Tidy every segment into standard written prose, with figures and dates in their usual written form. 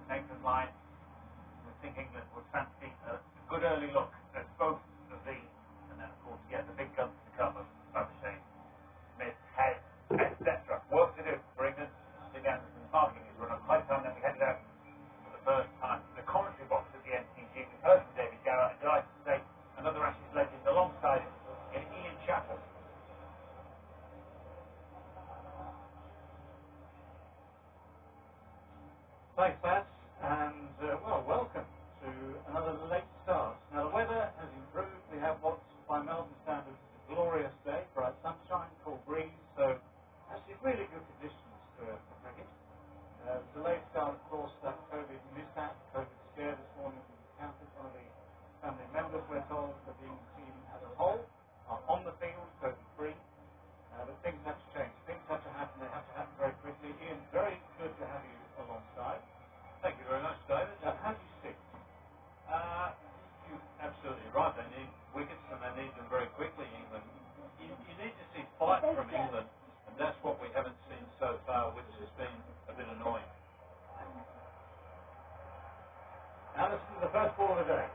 Nathan Lyon. We think England would fancy a good early look at both of these, and then of course get the big guns to come of Babashane, Smith, Head, etc. Work to do for England. Stig Anderson parking his run on high time, then we headed out for the first time to the commentary box at the MCG. We've heard from David Garrett, and delighted to say another Ashes legend alongside him in Ian Chappell. Thanks, Pat, and welcome to another late start. Now, the weather has improved. We have what, by Melbourne standards, is a glorious day, bright sunshine, cool breeze, so actually really good conditions for cricket. Delayed start, of course, that COVID mishap, COVID scare this morning we encountered. One of the family members, we're told, of the England team as a whole are on the field, COVID-free. But things have to change. Things have to happen. They have to happen very quickly. Ian, very good to have you alongside. Thank you very much, David. How do you see? You're absolutely right. They need wickets and they need them very quickly, England. You need to see fight from England, and that's what we haven't seen so far, which has been a bit annoying. Anderson, the first ball of the day.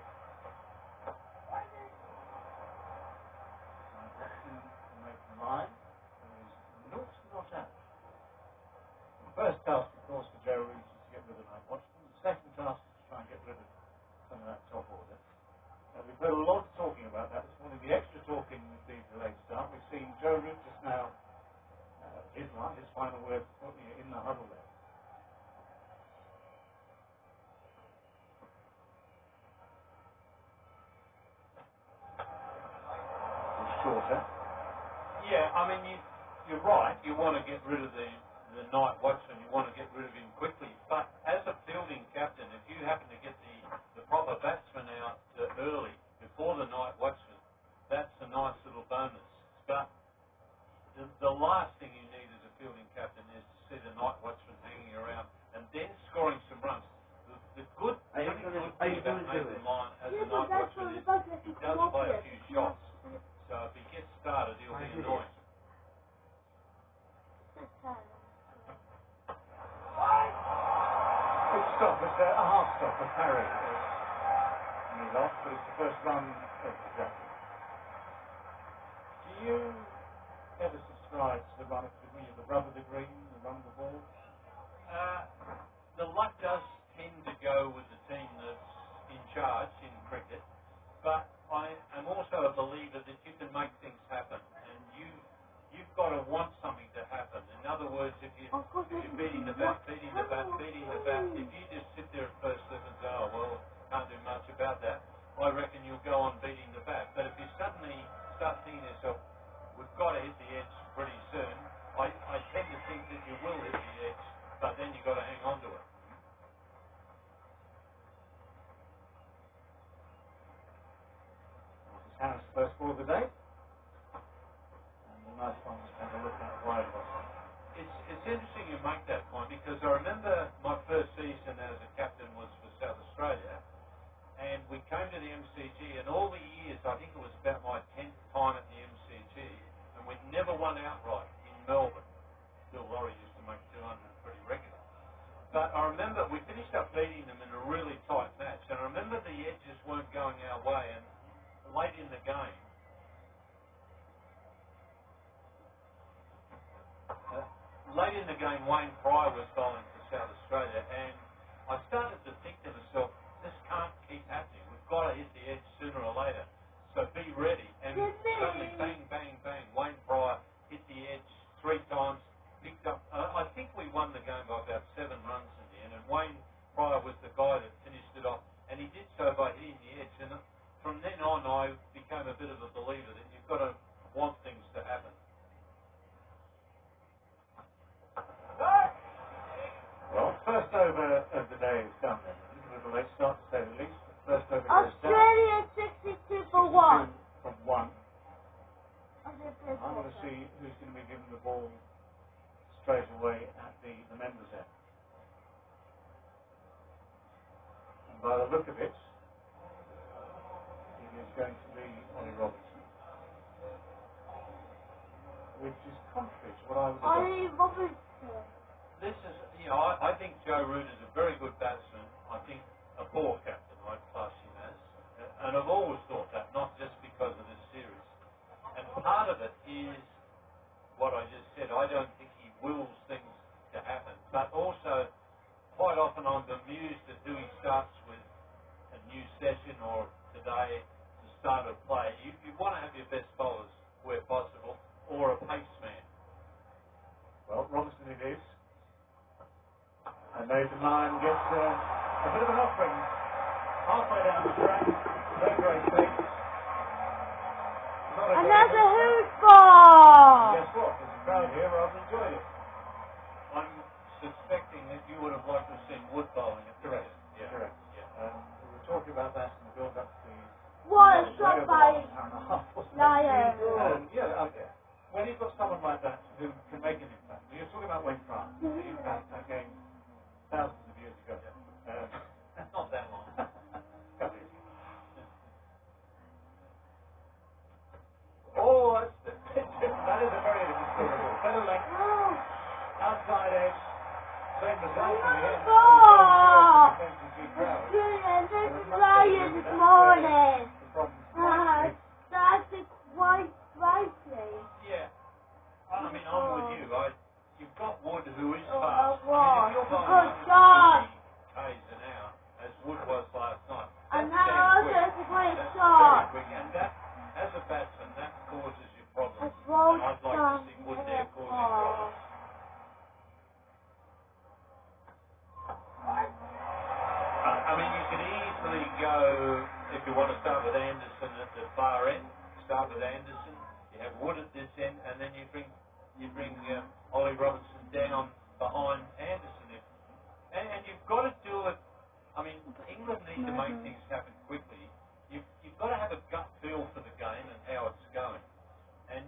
Watson to make the line. There is not out. The first task, of course, for Joe Root is to get rid of Night Watson. The second task is to try and get rid of some of that top order. We've heard a lot of talking about that this morning. The extra talking with the delayed start. We've seen Joe Root just now, his final words in the huddle there. It's shorter. Yeah, I mean, you're right. You want to get rid of the Night Watson. You want to get rid of him quickly. But as a fielding captain, if you happen to get the proper batsman out early before the Night Watson, that's a nice little bonus. But the last thing you need as a fielding captain is to see the Night Watson hanging around and then scoring some runs. The good thing about Nathan Lyon as a Night Watson is he does play a few shots. So if he gets started, he'll be annoying. Good stop. It's a half stop, a parry. And he's off, but it's the first run of the day. Do you ever subscribe to the run of the rub of the green, the run of the ball? The luck does tend to go with the team that's in charge in cricket, but I am also a believer that you can make things happen, and you've got to want something to happen. In other words, if you're beating the bat, if you just sit there at first slip and say, oh, well, can't do much about that, I reckon you'll go on beating the bat. But if you suddenly start thinking to yourself, we've got to hit the edge pretty soon, I tend to think that you will hit the edge, but then you've got to hang on to it. This is Harris' first ball of the day. And a nice one to have a look at wide Watson. It's interesting you make that point, because I remember my first season as a captain was for South Australia, and we came to the MCG, and all the years, I think it was about my 10th time at the MCG, and we'd never won outright in Melbourne. Bill Laurie used to make 200 pretty regular. But I remember we finished up beating them in a really tight match, and I remember the edges weren't going our way, and late in the game, Wayne Pryor was bowling for South Australia, and I started to think to myself, this can't keep happening. We've got to hit the edge sooner or later. So be ready. And suddenly, bang, bang, bang, Wayne Pryor hit the edge 3 times, picked up. I think we won the game by about 7 runs in the end, and Wayne Pryor was the guy that finished it off, and he did so by hitting the edge. And from then on, I became a bit of a believer that you've got to want things to happen. Well, first over of the day is done then. With a late start to say the least. First over goes down. Australia 62 for 1. From 1. I'm going to see who's going to be given the ball straight away at the members' end. And by the look of it, it is going to be Ollie Robinson. Which is contrary to what I would have done. Ollie Robinson. This is, I think Joe Root is a very good batsman. quite often I'm amused at who he starts with a new session or today the start of play. You want to have your best bowlers where possible, or a pace man. Well, Robinson it is. And Nathan Lyon gets a bit of an offering halfway down the track. No great pace. Not a Another great hoot ball. Guess what? There's a crowd here rather enjoyed it. I'm suspecting that you would have liked to have seen Wood bowling at Correct. Yeah. Correct. Yeah. We were talking about that in the build-up to the What a shot by Lyon. when you've got someone like that who can make an impact, you're talking about Wayne France, the impact that game thousands of years ago. Not that long. Oh, that is a very different story. Better length, outside edge, same result in the end. Ball. This is Lyon this morning. That's quite brightly. Yeah. I mean, I'm with you. You've got Wood who is Oh, fast. what? I mean, if you're Good bowling shot. 150 Ks an hour, as Wood was last night, And that's that damn also quick. is a great That's shot. very quick. And that, as a batsman, that causes you problems. That's well And I'd like to done. see Wood there causing problems. I mean, you could easily go, if you want to start with Anderson at the far end, start with Anderson, you have Wood at this end, and then you bring Ollie Robinson down behind Anderson. And you've got to do it, I mean, England need to make things happen quickly. You've got to have a gut feel for the game and how it's going. And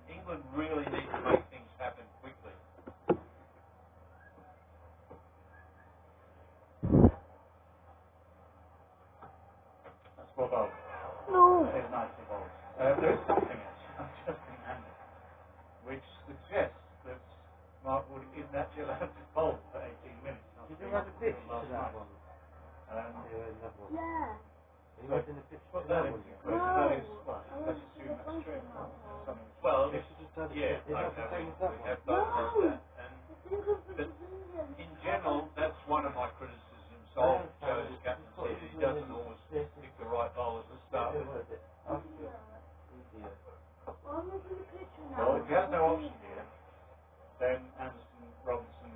England really need to make things happen quickly. That's well bowled. No. That is nicely bowled. There is something actually, I've just remembered, which suggests that Mark Wood isn't actually allowed to bowl for 18 minutes. Did you have a pitch to that one? Yeah. He was in the pitch Put to that that into one. question. That is, well, let's assume that's true. Something Well, They should just have yeah, is that the same as that we one? have both of that. And but in general, that's one of my criticisms of Joe's captaincy. He doesn't always pick the right bowlers to start with. Well, if he has no option here, then Anderson, Robinson,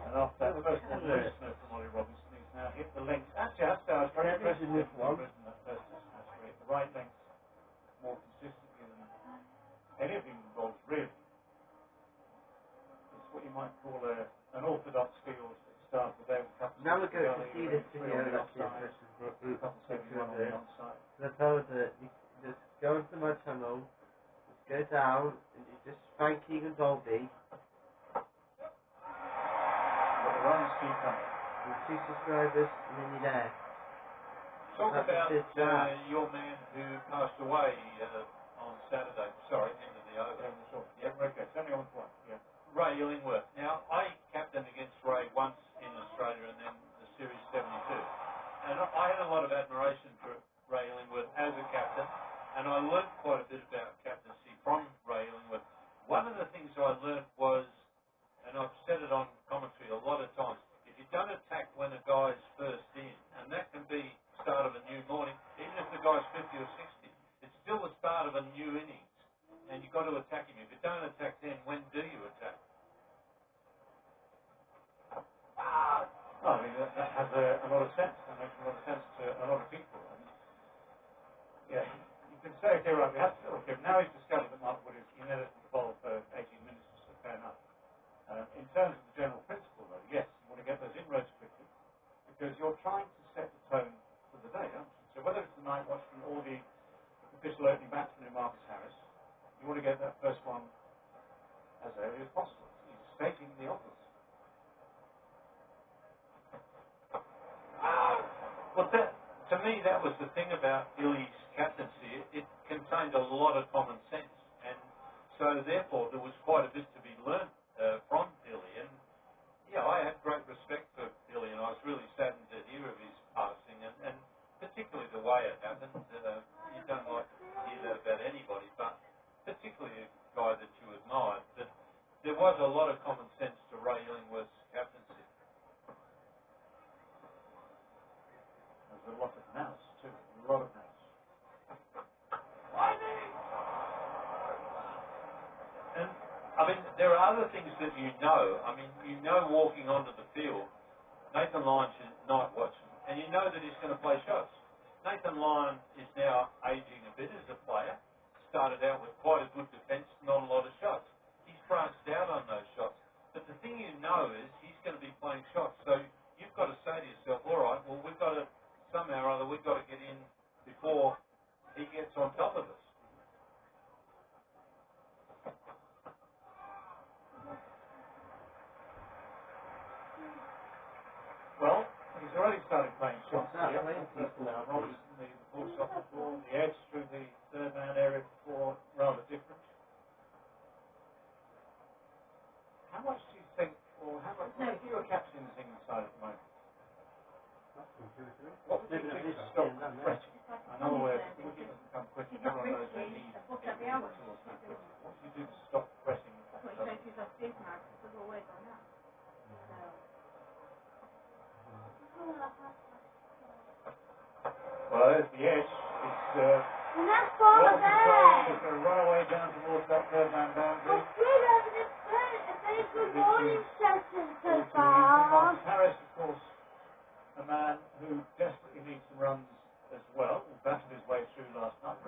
and after that first one, no from Ollie Robinson, he's now hit the length. Actually, that's very impressive in that first test match, where he hit the right length more consistently than any of the bowls, really. It's what you might call an orthodox field that starts with them. Now we're going to see this video that's the impression group picture of it. I told that you just go into my channel, just go down, and you just find Keegan Dolby. But the runs keep coming. With 2 subscribers, and then you're there. Talk That's about it, that. your man who passed away on Saturday. Sorry, end of the over. Yeah, okay. It's only on point. Yeah. Ray Illingworth. Now, I captained against Ray once in Australia and then the Series 72. And I had a lot of admiration for Ray Illingworth as a captain, and I learned quite a bit about captaincy from Ray Illingworth. One of the things I learned was, and I've said it on commentary a lot of times, if you don't attack when a guy's first in, and that can be start of a new morning, even if the guy's 50 or 60, it's still the start of a new innings, and you've got to attack him. If you don't attack then, when do you attack? Well, I mean, that has a lot of sense. That makes a lot of sense to a lot of people. And, yeah, you can say, okay, right, we have to, okay, now he's discovered that Mark Wood is ineligible to bowl for 18 minutes, so fair enough. In terms of the general principle, though, yes, you want to get those inroads quickly, because you're trying to set the tone for the day, aren't you? So whether it's the night watchman or the official opening batsman in Marcus Harris, you want to get that first one as early as possible. He's stating the obvious. Well, to me, that was the thing about Illy's captaincy. It contained a lot of common sense, and so therefore there was quite a bit to be learned from Illy. And yeah, I had great respect for Illy, and I was really saddened to hear of his passing, and particularly the way it happened. You don't like to hear that about anybody, but particularly a guy that you admired. But there was a lot of common sense to Ray Illingworth's captaincy. I mean, there are other things that you know. I mean, you know walking onto the field, Nathan Lyon's your night watchman, and you know that he's going to play shots. Nathan Lyon is now aging a bit as a player. Started out with quite a good defence, not a lot of shots. He's branched out on those shots. But the thing you know is he's going to be playing shots. So you've got to say to yourself, all right, well, we've got to, somehow or other, we've got to get in before he gets on top of us. Well, he's already started playing shots here. Robertson, the full shot before, the edge through the third man area before, rather different. How much do you think, or how much, if you were captaining this England side at the moment, what would you do to stop pressing? I know where Wiki doesn't come quick, everyone knows that he's what would you do to stop pressing? Well, there's the edge. It's that's all well controlled. there. It's going to run away down towards that third man boundary. It's a very good morning session so far. Marcus Harris, of course, a man who desperately needs some runs as well. He battled his way through last night.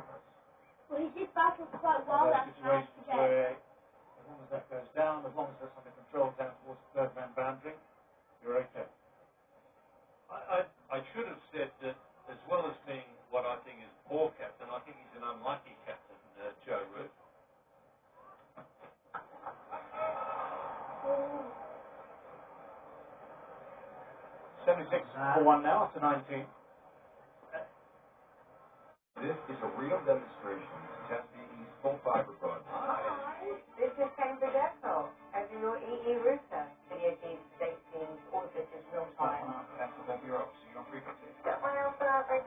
Well, he did battle quite well last night Situations today. where, as long as that goes down, as long as there's something controlled down towards the third man boundary, you're okay. I should have said that as well as being what I think is a poor captain, I think he's an unlucky captain, Joe Root. 76 for 1 now after 19. This is a real demonstration of Chesapeake's full fiber broadband. This is Cambridge Echo, as in your EE router. Video feeds, date feeds, all of this is real time. Cancel that your frequency. Get my alpha, I